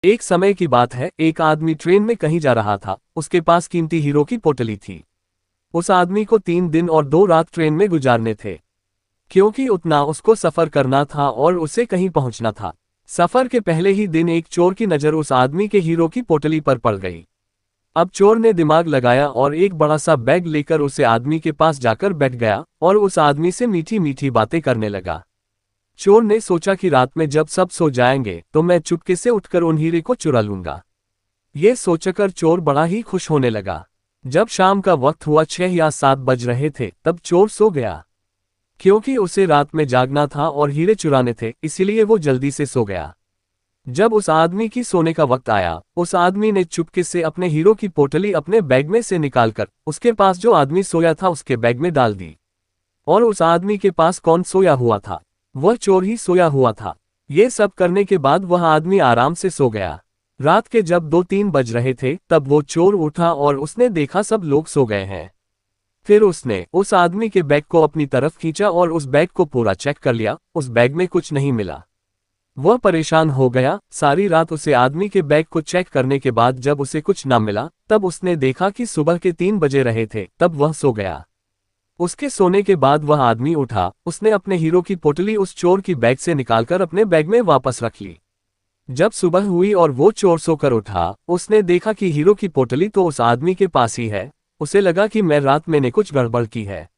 एक समय की बात है, एक आदमी ट्रेन में कहीं जा रहा था। उसके पास कीमती हीरो की पोटली थी। उस आदमी को 3 दिन और 2 रात ट्रेन में गुजारने थे, क्योंकि उतना उसको सफर करना था और उसे कहीं पहुंचना था। सफर के पहले ही दिन एक चोर की नजर उस आदमी के हीरो की पोटली पर पड़ गई। अब चोर ने दिमाग लगाया और एक बड़ा सा बैग लेकर उसे आदमी के पास जाकर बैठ गया और उस आदमी से मीठी मीठी बातें करने लगा। चोर ने सोचा कि रात में जब सब सो जाएंगे तो मैं चुपके से उठकर उन हीरे को चुरा लूंगा। ये सोचकर चोर बड़ा ही खुश होने लगा। जब शाम का वक्त हुआ, 6 या 7 बज रहे थे, तब चोर सो गया। क्योंकि उसे रात में जागना था और हीरे चुराने थे, इसीलिए वो जल्दी से सो गया। जब उस आदमी की सोने का वक्त आया, उस आदमी ने चुपके से अपने हीरो की पोटली अपने बैग में से निकालकर उसके पास जो आदमी सोया था उसके बैग में डाल दी। और उस आदमी के पास कौन सोया हुआ था? वह चोर ही सोया हुआ था। ये सब करने के बाद वह आदमी आराम से सो गया। रात के जब 2-3 बज रहे थे, तब वो चोर उठा और उसने देखा सब लोग सो गए हैं। फिर उसने उस आदमी के बैग को अपनी तरफ खींचा और उस बैग को पूरा चेक कर लिया। उस बैग में कुछ नहीं मिला। वह परेशान हो गया। सारी रात उसे आदमी के बैग को चेक करने के बाद जब उसे कुछ ना मिला, तब उसने देखा कि सुबह के 3 बजे रहे थे, तब वह सो गया। उसके सोने के बाद वह आदमी उठा। उसने अपने हीरो की पोटली उस चोर की बैग से निकालकर अपने बैग में वापस रख ली। जब सुबह हुई और वो चोर सोकर उठा, उसने देखा कि हीरो की पोटली तो उस आदमी के पास ही है। उसे लगा कि मैं रात मैंने कुछ गड़बड़ की है,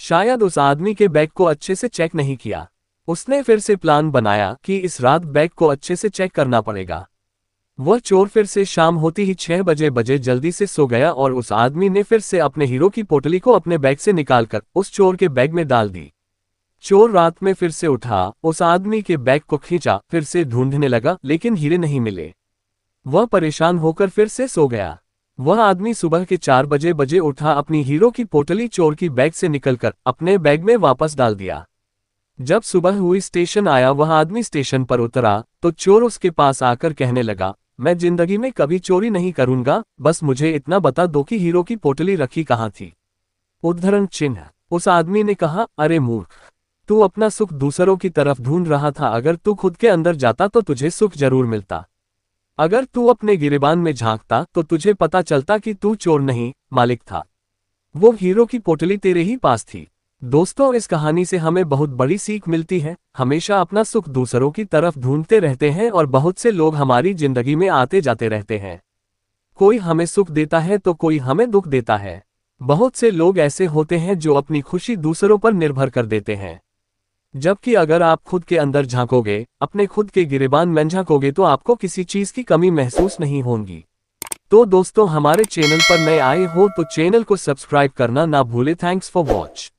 शायद उस आदमी के बैग को अच्छे से चेक नहीं किया। उसने फिर से प्लान बनाया कि इस रात बैग को अच्छे से चेक करना पड़ेगा। वह चोर फिर से शाम होती ही 6 बजे जल्दी से सो गया और उस आदमी ने फिर से अपने हीरो की पोटली को अपने बैग से निकालकर उस चोर के बैग में डाल दी। चोर रात में फिर से उठा, उस आदमी के बैग को खींचा, फिर से ढूंढने लगा, लेकिन हीरे नहीं मिले। वह परेशान होकर फिर से सो गया। वह आदमी सुबह के 4 बजे उठा, अपनी हीरो की पोटली चोर की बैग से निकलकर अपने बैग में वापस डाल दिया। जब सुबह हुई, स्टेशन आया, वह आदमी स्टेशन पर उतरा तो चोर उसके पास आकर कहने लगा, मैं जिंदगी में कभी चोरी नहीं करूंगा, बस मुझे इतना बता दो कि हीरो की पोटली रखी कहाँ थी। उद्धरण चिन्ह। उस आदमी ने कहा, अरे मूर्ख, तू अपना सुख दूसरों की तरफ ढूंढ रहा था। अगर तू खुद के अंदर जाता तो तुझे सुख जरूर मिलता। अगर तू अपने गिरेबान में झांकता तो तुझे पता चलता कि तू चोर नहीं, मालिक था। वो हीरो की पोटली तेरे ही पास थी। दोस्तों, इस कहानी से हमें बहुत बड़ी सीख मिलती है। हमेशा अपना सुख दूसरों की तरफ ढूंढते रहते हैं और बहुत से लोग हमारी जिंदगी में आते जाते रहते हैं। कोई हमें सुख देता है तो कोई हमें दुख देता है। बहुत से लोग ऐसे होते हैं जो अपनी खुशी दूसरों पर निर्भर कर देते हैं। जबकि अगर आप खुद के अंदर झांकोगे, अपने खुद के गिरेबान में झांकोगे, तो आपको किसी चीज की कमी महसूस नहीं होगी। तो दोस्तों, हमारे चैनल पर नए आए हो तो चैनल को सब्सक्राइब करना ना भूले। Thanks for watch.